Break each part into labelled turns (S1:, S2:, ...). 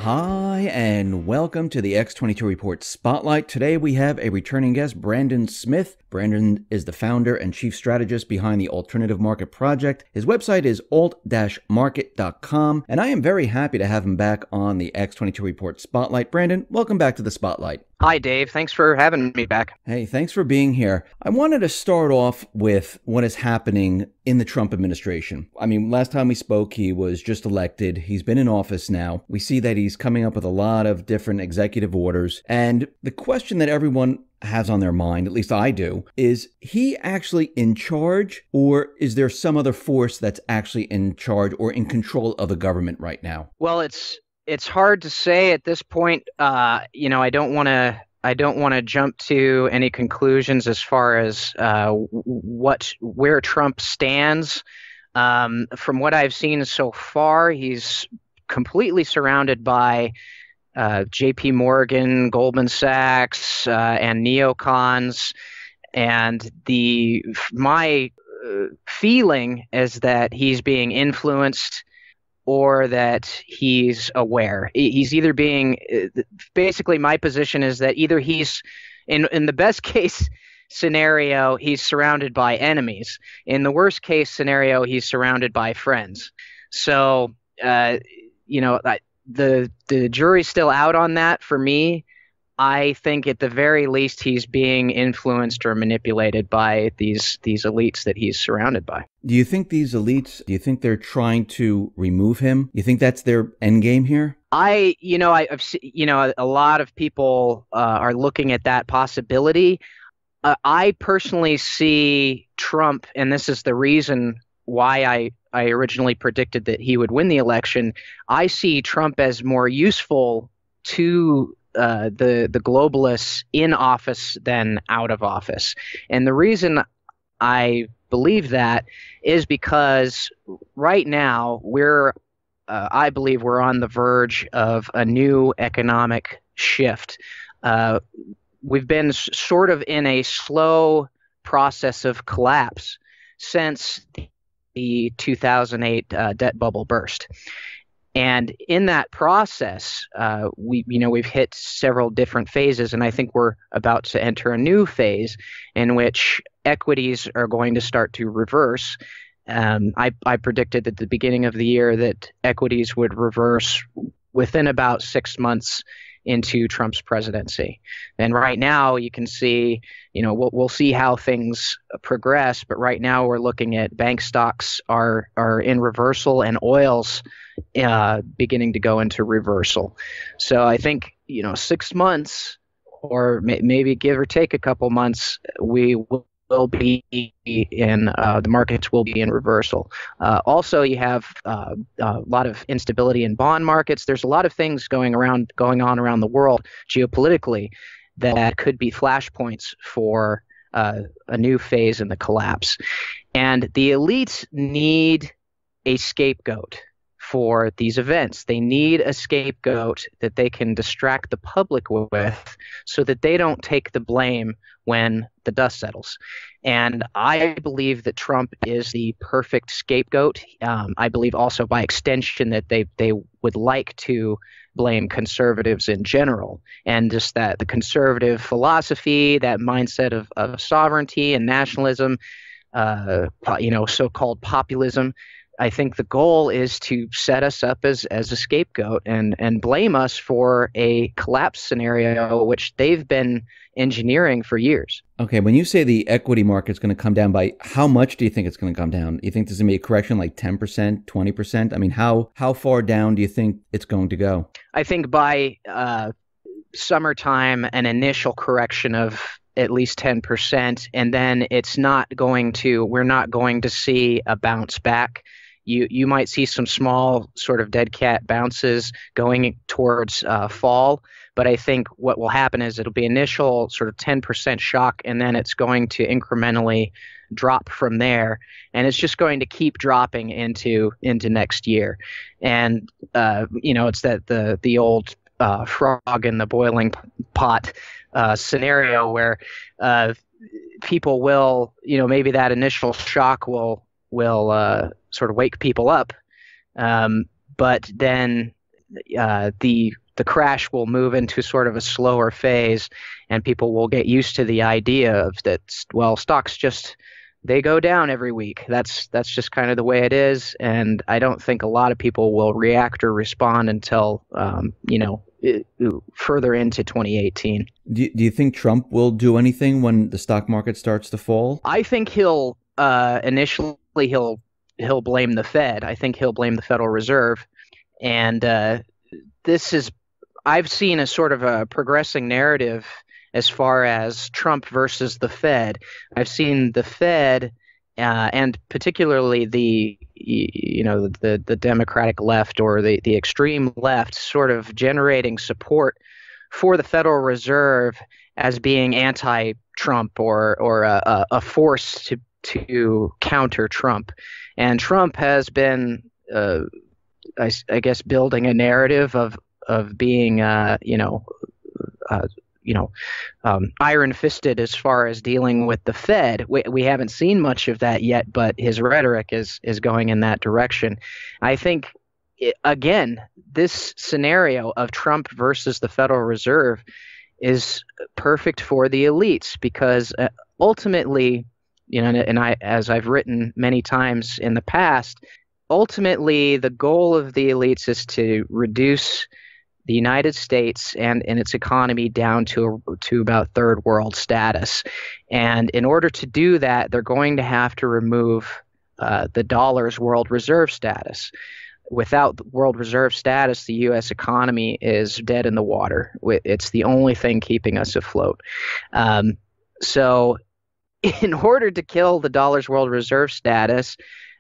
S1: Hi, and welcome to the X22 Report Spotlight. Today we have a returning guest, Brandon Smith. Brandon is the founder and chief strategist behind the Alternative Market Project. His website is alt-market.com, and I am very happy to have him back on the X22 Report Spotlight. Brandon, welcome back to the Spotlight.
S2: Hi, Dave. Thanks for having me back.
S1: Hey, thanks for being here. I wanted to start off with what is happening in the Trump administration. I mean, last time we spoke, he was just elected. He's been in office now. We see that he's coming up with a lot of different executive orders. And the question that everyone has on their mind, at least I do, is he actually in charge, or is there some other force that's actually in charge or in control of the government right now?
S2: Well, it's hard to say at this point. I don't want to jump to any conclusions as far as where Trump stands. From what I've seen so far, he's completely surrounded by J.P. Morgan, Goldman Sachs, and neocons, and my feeling is that he's being influenced, or that he's aware. He's either being, basically my position is that either he's, in the best case scenario, he's surrounded by enemies. In the worst case scenario, he's surrounded by friends. So, the jury's still out on that for me. I think at the very least he's being influenced or manipulated by these elites that he's surrounded by.
S1: Do you think these elites, do you think they're trying to remove him? You think that's their end game here?
S2: I've seen, a lot of people are looking at that possibility. I personally see Trump, and this is the reason why I originally predicted that he would win the election. I see Trump as more useful to the globalists in office than out of office. And the reason I believe that is because right now I believe we're on the verge of a new economic shift. We've been sort of in a slow process of collapse since the 2008 debt bubble burst. And in that process, we've hit several different phases, and I think we're about to enter a new phase in which equities are going to start to reverse. I predicted at the beginning of the year that equities would reverse within about 6 months into Trump's presidency. And right now you can see, we'll see how things progress, but right now we're looking at bank stocks are in reversal, and oil's beginning to go into reversal. So I think, 6 months, or maybe give or take a couple months, we will be in the markets will be in reversal. Also, you have a lot of instability in bond markets. There's a lot of things going on around the world geopolitically that could be flashpoints for a new phase in the collapse. And the elites need a scapegoat for these events. They need a scapegoat that they can distract the public with so that they don't take the blame when the dust settles. And I believe that Trump is the perfect scapegoat. I believe also by extension that they would like to blame conservatives in general, and just that the conservative philosophy, that mindset of sovereignty and nationalism, so-called populism. I think the goal is to set us up as a scapegoat and blame us for a collapse scenario, which they've been engineering for years.
S1: Okay, when you say the equity market's going to come down, by how much do you think it's going to come down? You think there's going to be a correction like 10%, 20%? I mean, how far down do you think it's going to go?
S2: I think by summertime, an initial correction of at least 10%, and then we're not going to see a bounce back. You might see some small sort of dead cat bounces going towards fall, but I think what will happen is it'll be initial sort of 10% shock, and then it's going to incrementally drop from there, and it's just going to keep dropping into next year. And it's that the old frog in the boiling pot scenario where people will, maybe that initial shock will sort of wake people up, but then the crash will move into sort of a slower phase, and people will get used to the idea of that. Well, stocks just they go down every week. That's just kind of the way it is, and I don't think a lot of people will react or respond until further into 2018.
S1: Do you think Trump will do anything when the stock market starts to fall?
S2: I think he'll initially he'll blame the Fed. I think he'll blame the Federal Reserve, and this is I've seen a sort of a progressing narrative as far as Trump versus the Fed. I've seen the Fed and particularly the Democratic left or the extreme left sort of generating support for the Federal Reserve as being anti-Trump or a force to counter Trump. And Trump has been, I guess, building a narrative of being, iron-fisted as far as dealing with the Fed. We haven't seen much of that yet, but his rhetoric is going in that direction. I think, again, this scenario of Trump versus the Federal Reserve is perfect for the elites because ultimately, and as I've written many times in the past, ultimately the goal of the elites is to reduce the United States and its economy down to about third world status. And in order to do that, they're going to have to remove the dollar's world reserve status. Without world reserve status, the U.S. economy is dead in the water. It's the only thing keeping us afloat. So in order to kill the dollar's world reserve status,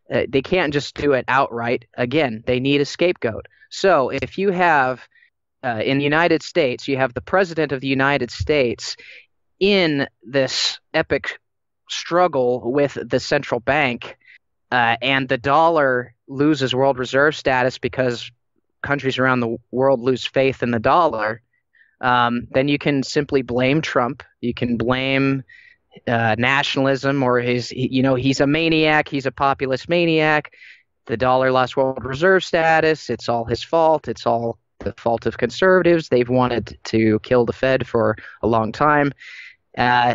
S2: they can't just do it outright. Again, they need a scapegoat. So if you have in the United States, you have the President of the United States in this epic struggle with the central bank, and the dollar loses world reserve status because countries around the world lose faith in the dollar, then you can simply blame Trump. You can blame nationalism or he's a maniac. He's a populist maniac. The dollar lost world reserve status. It's all his fault. It's all the fault of conservatives. They've wanted to kill the Fed for a long time.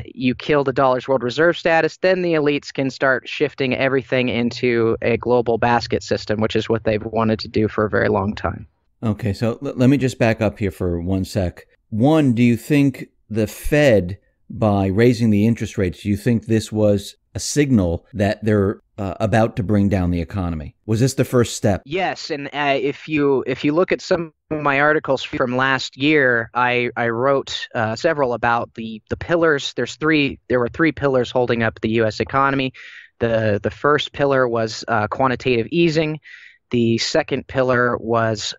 S2: You kill the dollar's world reserve status, then the elites can start shifting everything into a global basket system, which is what they've wanted to do for a very long time.
S1: Okay, so let me just back up here for one sec. One, do you think the Fed, by raising the interest rates, do you think this was a signal that they're about to bring down the economy? Was this the first step?
S2: Yes, and if you look at some of my articles from last year, I wrote several about the pillars. There were three pillars holding up the U.S. economy. The first pillar was quantitative easing. The second pillar was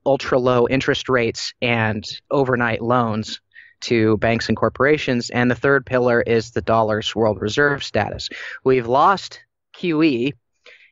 S2: ultra low interest rates and overnight loans to banks and corporations. And the third pillar is the dollar's world reserve status. We've lost QE,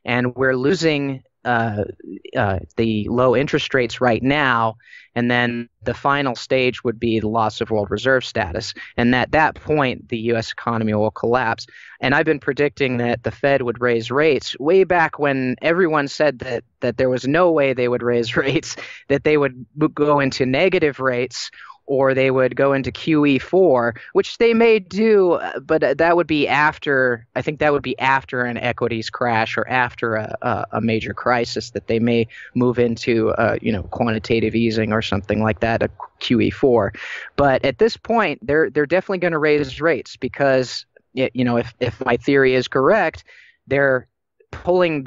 S2: and we're losing the low interest rates right now, and then the final stage would be the loss of world reserve status. And at that point, the U.S. economy will collapse. And I've been predicting that the Fed would raise rates way back when everyone said that there was no way they would raise rates, that they would go into negative rates, or they would go into QE4, which they may do, but that would be after, I think that would be after an equities crash or after a major crisis, that they may move into, quantitative easing or something like that, a QE4. But at this point, they're definitely going to raise rates because, if my theory is correct, they're pulling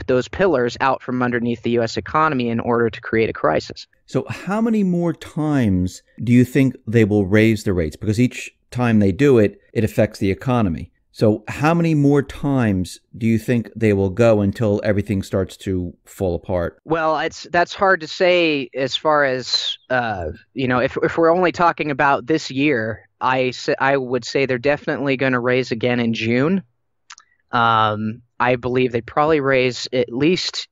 S2: those pillars out from underneath the U.S. economy in order to create a crisis.
S1: So how many more times do you think they will raise the rates? Because each time they do it, it affects the economy. So how many more times do you think they will go until everything starts to fall apart?
S2: Well, that's hard to say as far as, if we're only talking about this year, I would say they're definitely going to raise again in June. I believe they probably raise at least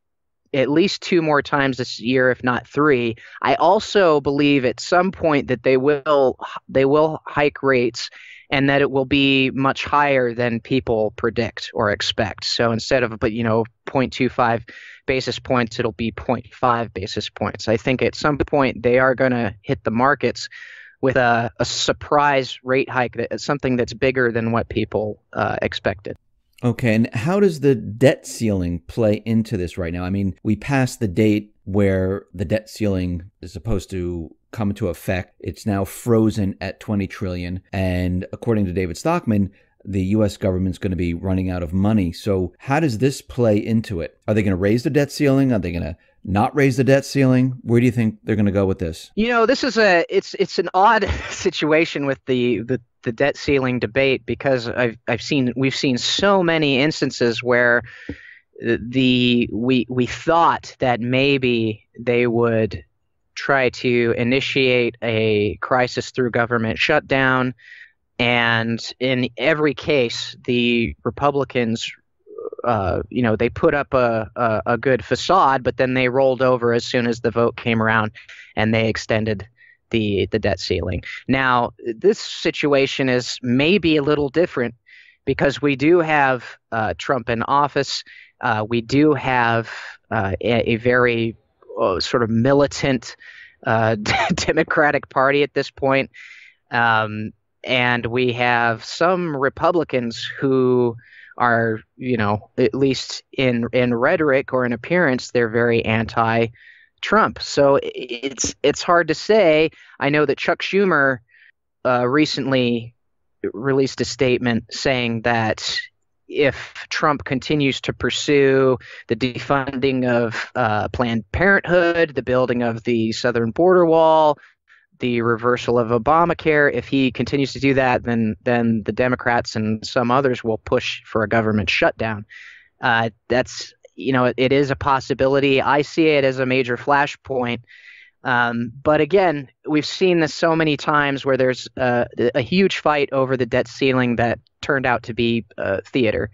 S2: two more times this year, if not three. I also believe at some point that they will hike rates and that it will be much higher than people predict or expect. So instead of 0.25 basis points, it'll be 0.5 basis points. I think at some point they are going to hit the markets with a surprise rate hike, something that's bigger than what people expected.
S1: Okay, and how does the debt ceiling play into this right now? I mean, we passed the date where the debt ceiling is supposed to come into effect. It's now frozen at 20 trillion. And according to David Stockman, the U.S. government's going to be running out of money. So how does this play into it? Are they going to raise the debt ceiling? Are they going to not raise the debt ceiling? Where do you think they're going to go with this?
S2: This is it's an odd situation with the debt ceiling debate, because we've seen so many instances where we thought that maybe they would try to initiate a crisis through government shutdown, and in every case the Republicans they put up a good facade, but then they rolled over as soon as the vote came around and they extended the debt ceiling. Now, this situation is maybe a little different because we do have Trump in office. We do have a very sort of militant Democratic Party at this point. And we have some Republicans who are, at least in rhetoric or in appearance, they're very anti-Trump. So it's hard to say. I know that Chuck Schumer recently released a statement saying that if Trump continues to pursue the defunding of Planned Parenthood, the building of the southern border wall, the reversal of Obamacare, if he continues to do that, then the Democrats and some others will push for a government shutdown. That's, it is a possibility. I see it as a major flashpoint. But again, we've seen this so many times where there's a huge fight over the debt ceiling that turned out to be theater.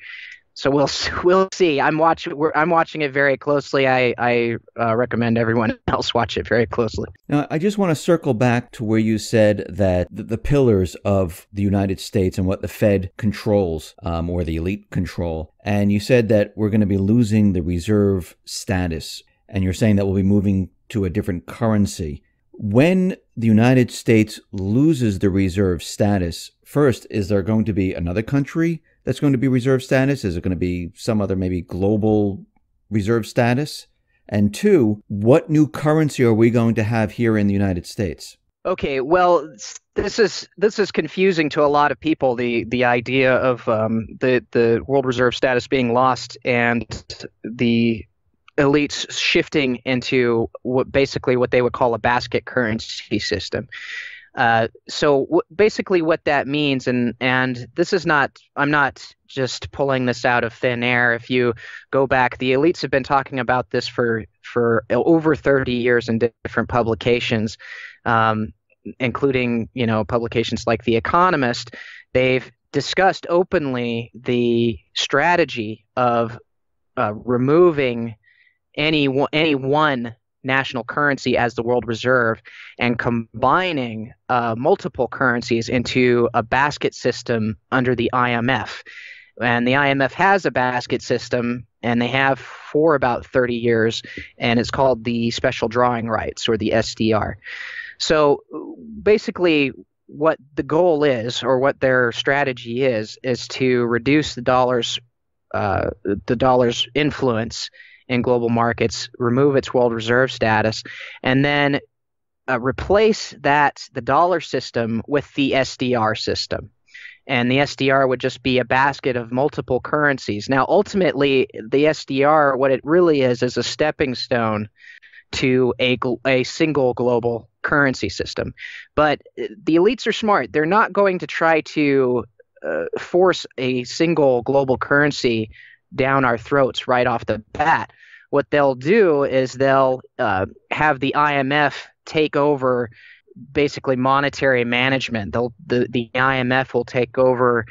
S2: So we'll see. I'm watching it very closely. I recommend everyone else watch it very closely.
S1: Now, I just want to circle back to where you said that the pillars of the United States and what the Fed controls, or the elite control. And you said that we're going to be losing the reserve status. And you're saying that we'll be moving to a different currency. When the United States loses the reserve status, first, is there going to be another country that's going to be reserve status? Is it going to be some other maybe global reserve status? And two, what new currency are we going to have here in the United States?
S2: Okay, well, this is confusing to a lot of people. The idea of the world reserve status being lost and the elites shifting into basically what they would call a basket currency system. So basically what that means, and this is not, I'm not just pulling this out of thin air. If you go back, the elites have been talking about this for over 30 years in different publications, including, publications like The Economist. They've discussed openly the strategy of removing any one national currency as the world reserve and combining multiple currencies into a basket system under the IMF. And the IMF has a basket system, and they have for about 30 years, and it's called the special drawing rights, or the SDR. So basically what the goal is, or what their strategy is to reduce the dollar's influence in global markets, remove its world reserve status, and then replace the dollar system with the SDR system. And the SDR would just be a basket of multiple currencies. Now, ultimately, the SDR, what it really is a stepping stone to a single global currency system. But the elites are smart. They're not going to try to force a single global currency down our throats right off the bat. What they'll do is they'll have the IMF take over basically monetary management. The IMF will take over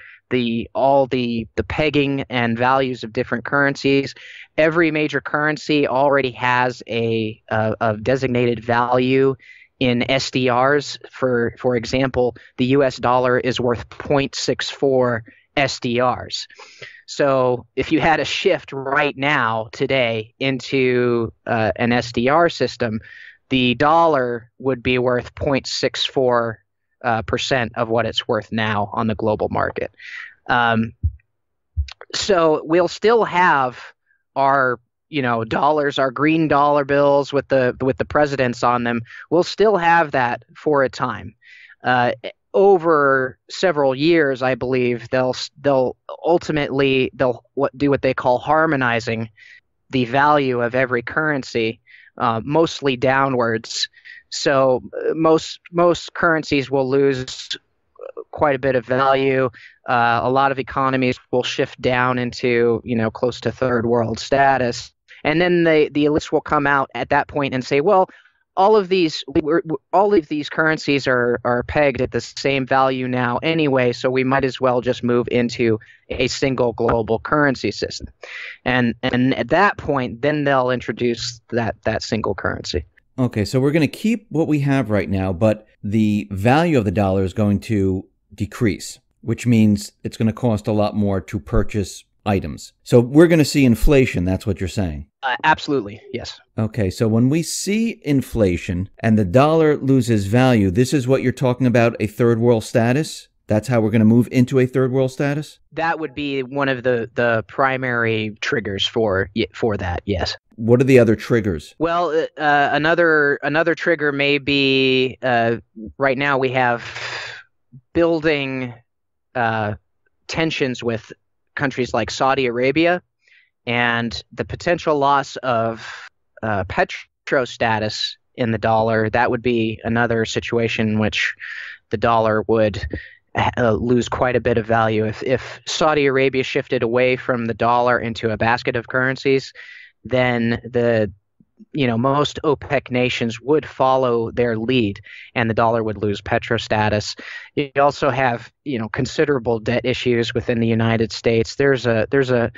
S2: all the pegging and values of different currencies. Every major currency already has a designated value in SDRs. For example, the US dollar is worth 0.64 SDRs. So if you had a shift right now, today, into an SDR system, the dollar would be worth 0.64 percent of what it's worth now on the global market. So we'll still have our dollars, our green dollar bills with the presidents on them. We'll still have that for a time. Over several years, I believe they'll ultimately do what they call harmonizing the value of every currency, mostly downwards. So most currencies will lose quite a bit of value. A lot of economies will shift down into close to third world status, and then the elites will come out at that point and say, well, all of these currencies are pegged at the same value now anyway, so we might as well just move into a single global currency system. And at that point, then they'll introduce that single currency.
S1: Okay, so we're going to keep what we have right now, but the value of the dollar is going to decrease, which means it's going to cost a lot more to purchase items. So we're going to see inflation. That's what you're saying.
S2: Absolutely, yes.
S1: Okay, so when we see inflation and the dollar loses value, this is what you're talking about, a third world status? That's how we're going to move into a third world status?
S2: That would be one of the primary triggers for that, yes.
S1: What are the other triggers?
S2: Well, another trigger may be right now we have building tensions with countries like Saudi Arabia, and the potential loss of petro status in the dollar. That would be another situation in which the dollar would lose quite a bit of value. If Saudi Arabia shifted away from the dollar into a basket of currencies, then most OPEC nations would follow their lead, and the dollar would lose petro status. You also have considerable debt issues within the United States. There's a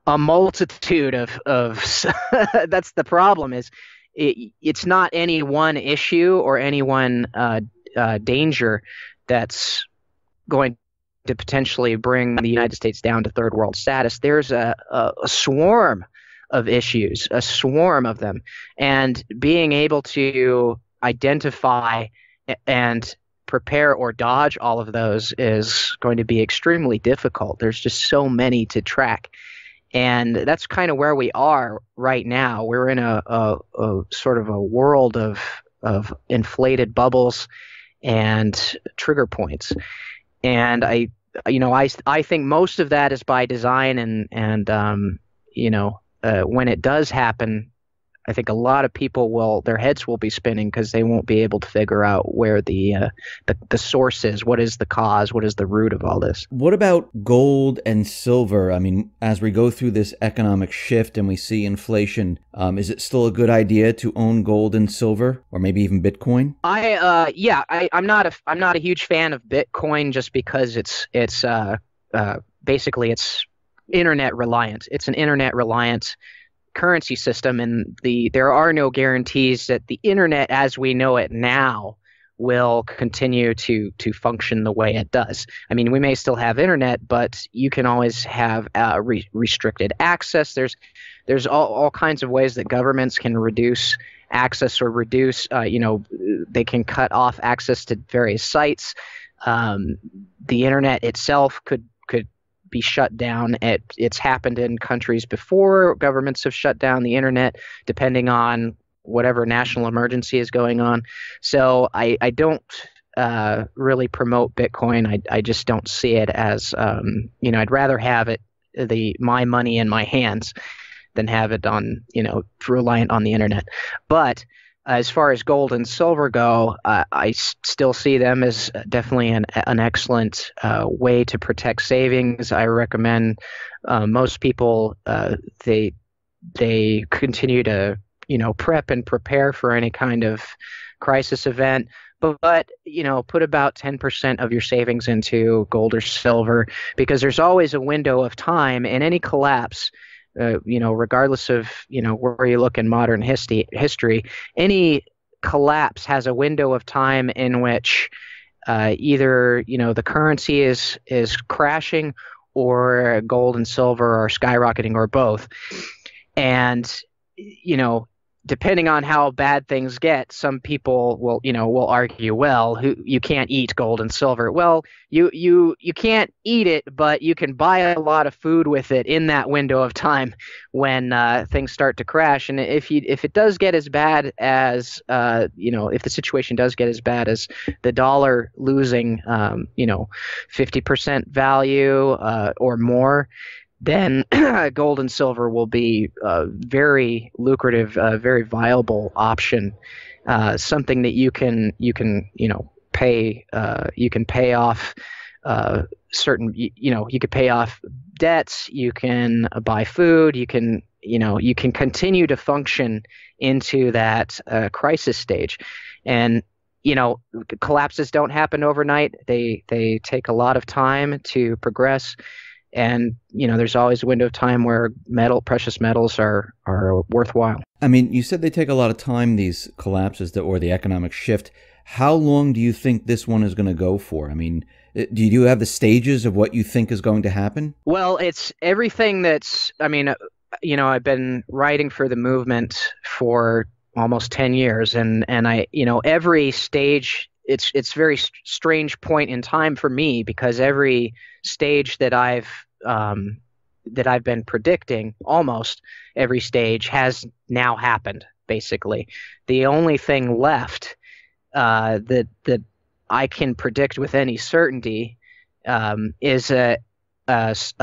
S2: multitude of that's the problem. Is it's not any one issue or any one danger that's going to potentially bring the United States down to third world status. There's a swarm of issues, a swarm of them, and being able to identify and prepare or dodge all of those is going to be extremely difficult. There's just so many to track, and that's kind of where we are right now. We're in a sort of a world of inflated bubbles and trigger points, and I think most of that is by design, and when it does happen, I think a lot of people their heads will be spinning because they won't be able to figure out where the source is. What is the cause? What is the root of all this?
S1: What about gold and silver? I mean, as we go through this economic shift and we see inflation, is it still a good idea to own gold and silver, or maybe even Bitcoin?
S2: I'm not a huge fan of Bitcoin just because it's basically it's internet reliant. It's an internet reliant currency system, and there are no guarantees that the internet as we know it now will continue to function the way it does. I mean, we may still have internet, but you can always have restricted access. There's all kinds of ways that governments can reduce access or reduce they can cut off access to various sites. The internet itself could be shut down. It's happened in countries before. Governments have shut down the internet depending on whatever national emergency is going on. So I don't really promote Bitcoin. I just don't see it as I'd rather have my money in my hands than have it on reliant on the internet. But as far as gold and silver go, I still see them as definitely an excellent way to protect savings. I recommend most people they continue to prep and prepare for any kind of crisis event. But put about 10% of your savings into gold or silver, because there's always a window of time, and any collapse, regardless of where you look in modern history, any collapse has a window of time in which either the currency is crashing, or gold and silver are skyrocketing, or both. And depending on how bad things get, some people will argue, well, you can't eat gold and silver. Well, you can't eat it, but you can buy a lot of food with it in that window of time when things start to crash. And if it does get as bad as if the situation does get as bad as the dollar losing 50% value or more, then gold and silver will be a very lucrative, very viable option. Something that you can pay off certain you could pay off debts, you can buy food, you can continue to function into that crisis stage. And collapses don't happen overnight. They take a lot of time to progress. And there's always a window of time where precious metals are worthwhile.
S1: I mean, you said they take a lot of time, these collapses or the economic shift. How long do you think this one is going to go for? I mean, do you have the stages of what you think is going to happen?
S2: Well, it's everything that's. I mean, I've been writing for the movement for almost 10 years, and I every stage. It's very strange point in time for me, because every stage that I've been predicting, almost every stage has now happened. Basically, the only thing left that I can predict with any certainty is a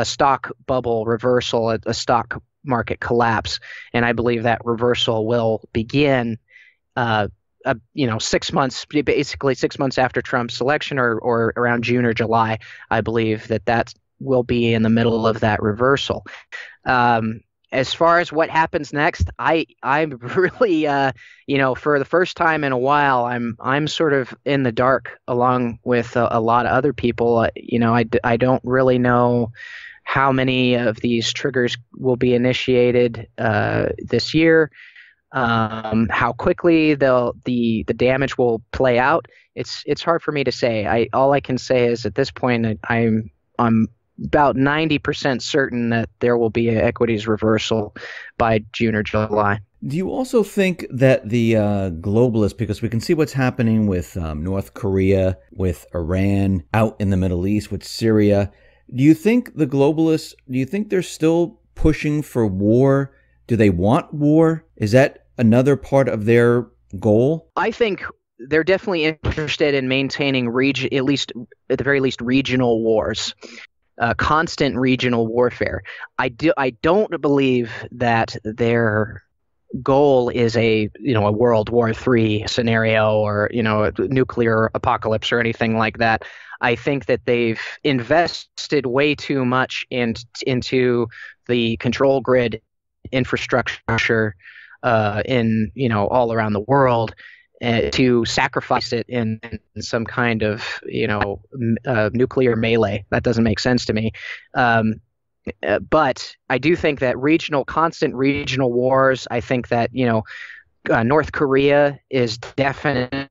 S2: stock bubble reversal, a stock market collapse, and I believe that reversal will begin 6 months, basically 6 months after Trump's election, or around June or July. I believe that will be in the middle of that reversal. As far as what happens next, I'm really, for the first time in a while, I'm sort of in the dark, along with a lot of other people. I don't really know how many of these triggers will be initiated this year. How quickly the damage will play out, it's hard for me to say. All I can say is, at this point, I'm about 90% certain that there will be an equities reversal by June or July.
S1: Do you also think that the globalists, because we can see what's happening with North Korea, with Iran, out in the Middle East, with Syria, do you think the globalists, they're still pushing for war? Do they want war? Is that another part of their goal?
S2: I think they're definitely interested in maintaining at the very least, regional wars, constant regional warfare. I don't believe that their goal is a World War III scenario, or a nuclear apocalypse or anything like that. I think that they've invested way too much into the control grid infrastructure in all around the world, to sacrifice it in some kind of nuclear melee. That doesn't make sense to me. But I do think that constant regional wars, I think that North Korea is definitely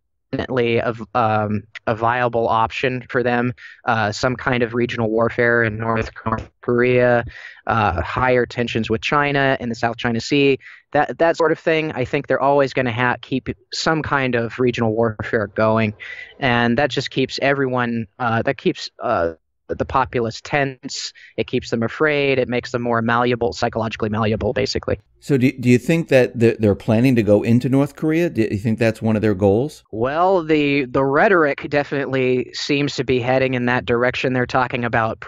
S2: a viable option for them. Some kind of regional warfare in North Korea, higher tensions with China in the South China Sea, that sort of thing. I think they're always going to keep some kind of regional warfare going, and that just keeps everyone. That keeps the populace tense. It keeps them afraid. It makes them more malleable, psychologically malleable, basically.
S1: So do you think that they're planning to go into North Korea? Do you think that's one of their goals?
S2: Well, the rhetoric definitely seems to be heading in that direction. They're talking about,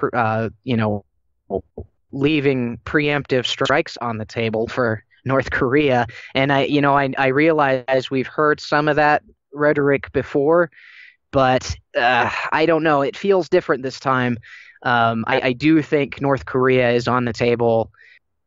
S2: leaving preemptive strikes on the table for North Korea. And I realize we've heard some of that rhetoric before, but I don't know. It feels different this time. I do think North Korea is on the table.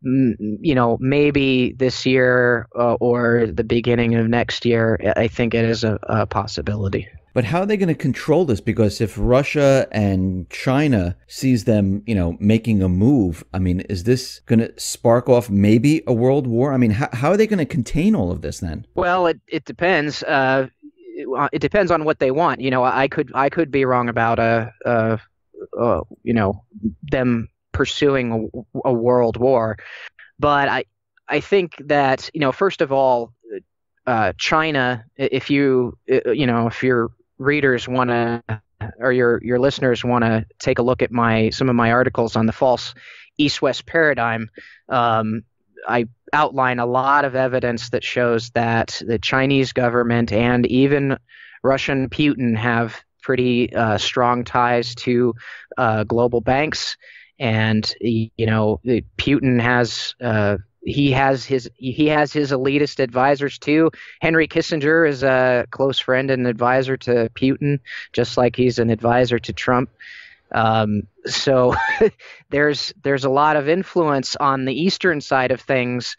S2: maybe this year or the beginning of next year. I think it is a possibility.
S1: But how are they going to control this? Because if Russia and China sees them, making a move, I mean, is this going to spark off maybe a world war? I mean, how are they going to contain all of this then?
S2: Well, it depends. It depends on what they want. I could be wrong about them pursuing a world war, but I think that first of all, China, if your readers want to, or your listeners want to take a look at some of my articles on the false East-West paradigm, I outline a lot of evidence that shows that the Chinese government and even Russian Putin have pretty strong ties to global banks, and Putin has. He has his elitist advisors too. Henry Kissinger is a close friend and advisor to Putin, just like he's an advisor to Trump. So there's a lot of influence on the eastern side of things,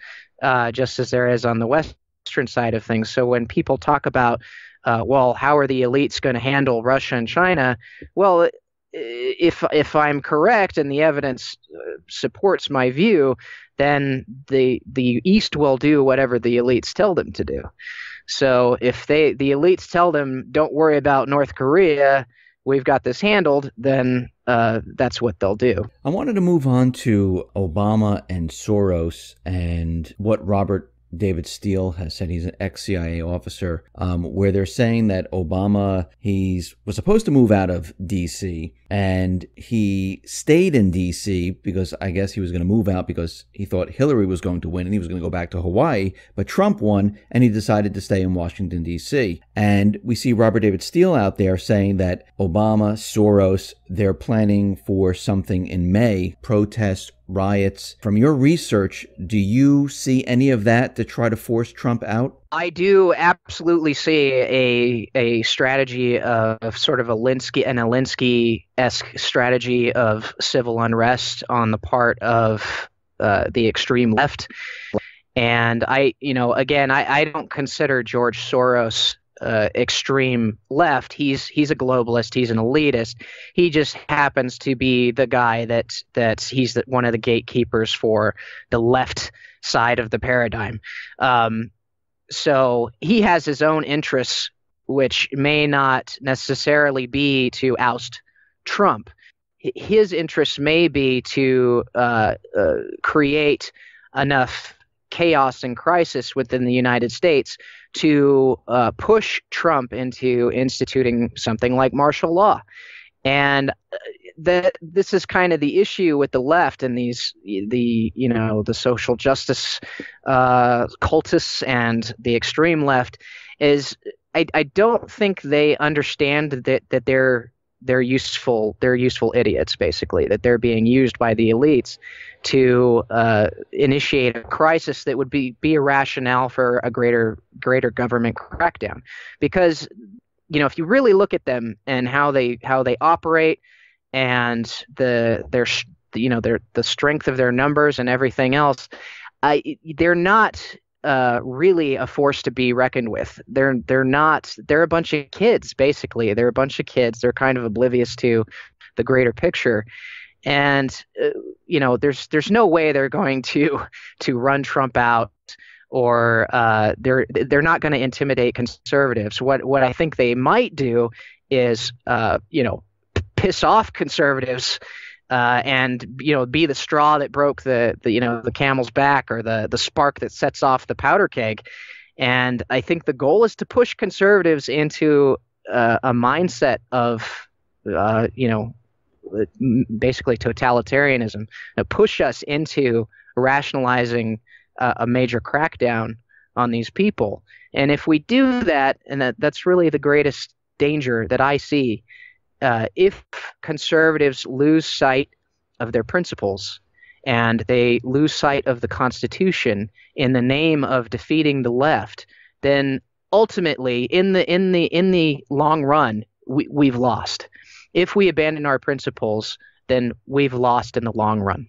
S2: just as there is on the western side of things. So when people talk about, how are the elites going to handle Russia and China? Well, if I'm correct and the evidence supports my view, then the East will do whatever the elites tell them to do. So if the elites tell them, don't worry about North Korea, we've got this handled, then that's what they'll do.
S1: I wanted to move on to Obama and Soros and what Robert David Steele has said. He's an ex-CIA officer, where they're saying that Obama, was supposed to move out of D.C., and he stayed in D.C. because I guess he was going to move out because he thought Hillary was going to win and he was going to go back to Hawaii, but Trump won and he decided to stay in Washington, D.C. And we see Robert David Steele out there saying that Obama, Soros, they're planning for something in May, protests, riots. From your research, do you see any of that to try to force Trump out?
S2: I do absolutely see a strategy of sort of an Alinsky-esque strategy of civil unrest on the part of the extreme left. And I don't consider George Soros extreme left. He's a globalist. He's an elitist. He just happens to be the guy that he's one of the gatekeepers for the left side of the paradigm. So he has his own interests, which may not necessarily be to oust Trump. His interests may be to create enough chaos and crisis within the United States to push Trump into instituting something like martial law. And this is kind of the issue with the left and the social justice cultists and the extreme left is I don't think they understand that they're useful idiots, basically, that they're being used by the elites to initiate a crisis that would be a rationale for a greater government crackdown. Because if you really look at them and how they operate and the strength of their numbers and everything else, they're not really a force to be reckoned with. They're a bunch of kids, basically. They're a bunch of kids. They're kind of oblivious to the greater picture. And there's no way they're going to run Trump out, or they're not going to intimidate conservatives. What I think they might do is piss off conservatives and be the straw that broke the camel's back, or the spark that sets off the powder keg. And I think the goal is to push conservatives into a mindset of basically totalitarianism, push us into rationalizing a major crackdown on these people. And if we do that, and that's really the greatest danger that I see, if conservatives lose sight of their principles and they lose sight of the Constitution in the name of defeating the left, then ultimately, in the long run, we've lost. If we abandon our principles, then we've lost in the long run.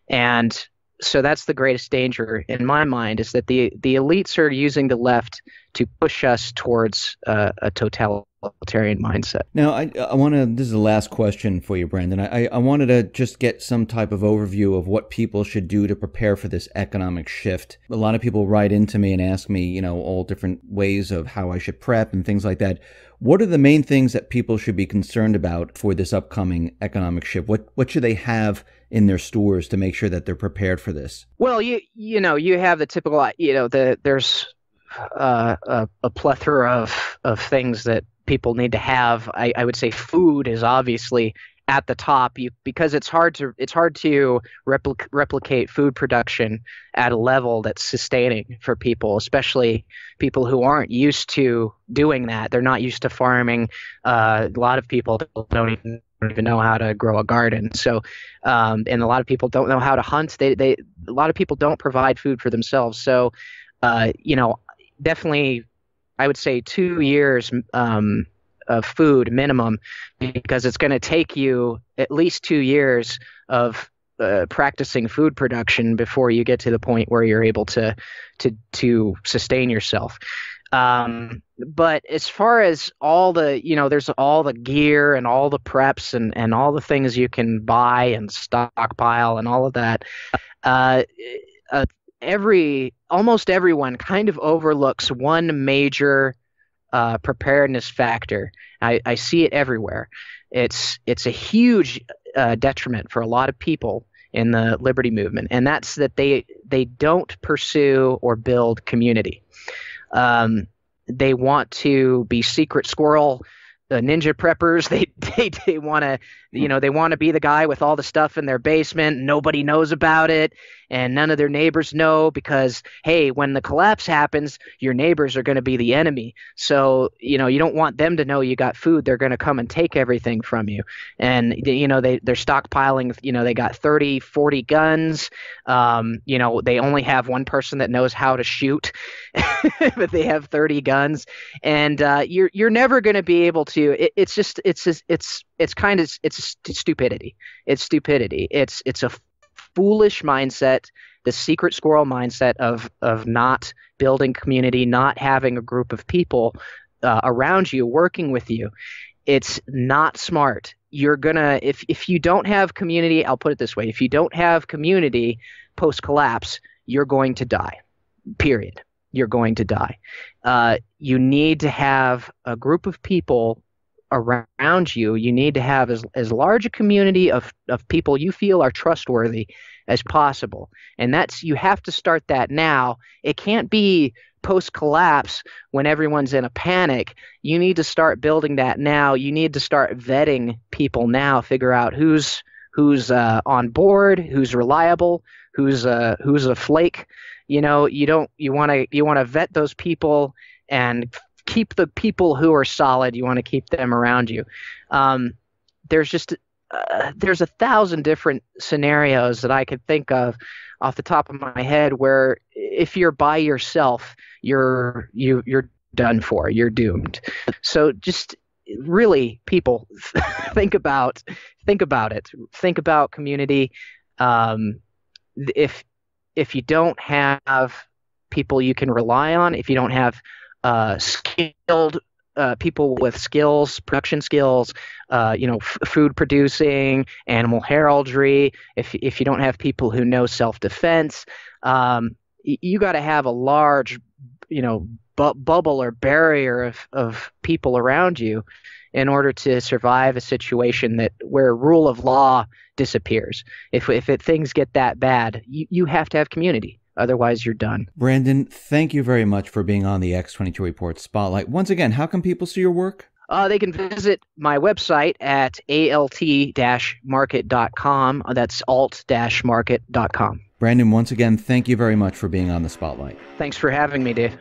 S2: And so that's the greatest danger in my mind, is that the elites are using the left to push us towards a totalitarian mindset.
S1: Now, I want to, this is the last question for you, Brandon. I wanted to just get some type of overview of what people should do to prepare for this economic shift. A lot of people write into me and ask me, all different ways of how I should prep and things like that. What are the main things that people should be concerned about for this upcoming economic shift? What should they have in their stores to make sure that they're prepared for this?
S2: Well, you have the typical, there's a plethora of things that people need to have. I would say food is obviously at the top, because it's hard to replicate food production at a level that's sustaining for people, especially people who aren't used to doing that. They're not used to farming. A lot of people don't even know how to grow a garden. So, and a lot of people don't know how to hunt. A lot of people don't provide food for themselves. So, definitely, I would say 2 years of food minimum, because it's going to take you at least 2 years of practicing food production before you get to the point where you're able to sustain yourself. But as far as all the, there's all the gear and all the preps and all the things you can buy and stockpile and all of that, almost everyone kind of overlooks one major preparedness factor. I see it everywhere. It's a huge detriment for a lot of people in the liberty movement, and that's that they don't pursue or build community. They want to be secret squirrel ninja preppers. They want to, they want to be the guy with all the stuff in their basement. Nobody knows about it, and none of their neighbors know, because, hey, when the collapse happens, your neighbors are going to be the enemy. So, you don't want them to know you got food. They're going to come and take everything from you. And, they're stockpiling, they got 30, 40 guns. They only have one person that knows how to shoot, but they have 30 guns. And you're never going to be able to. It's stupidity. It's stupidity. It's a foolish mindset, the secret squirrel mindset of not building community, not having a group of people around you working with you. It's not smart. You're gonna, if you don't have community, I'll put it this way: if you don't have community post collapse, you're going to die. Period. You're going to die. You need to have a group of people around you. You need to have as large a community of people you feel are trustworthy as possible. And you have to start that now. It can't be post-collapse when everyone's in a panic. You need to start building that now. You need to start vetting people now, figure out who's on board, who's reliable, who's a flake. You want to vet those people and keep the people who are solid. You want to keep them around you. There's 1,000 different scenarios that I could think of off the top of my head where if you're by yourself, you're done for. You're doomed. So just really, people, think about it. Think about community. If you don't have people you can rely on, if you don't have skilled people with skills, production skills, food producing, animal heraldry, if you don't have people who know self-defense, you got to have a large, bubble or barrier of people around you in order to survive a situation where rule of law disappears. If things get that bad, you have to have community. Otherwise, you're done. Brandon,
S1: thank you very much for being on the X22 Report Spotlight. Once again, how can people see your work?
S2: They can visit my website at alt-market.com. That's alt-market.com.
S1: Brandon, once again, thank you very much for being on the Spotlight.
S2: Thanks for having me, Dave.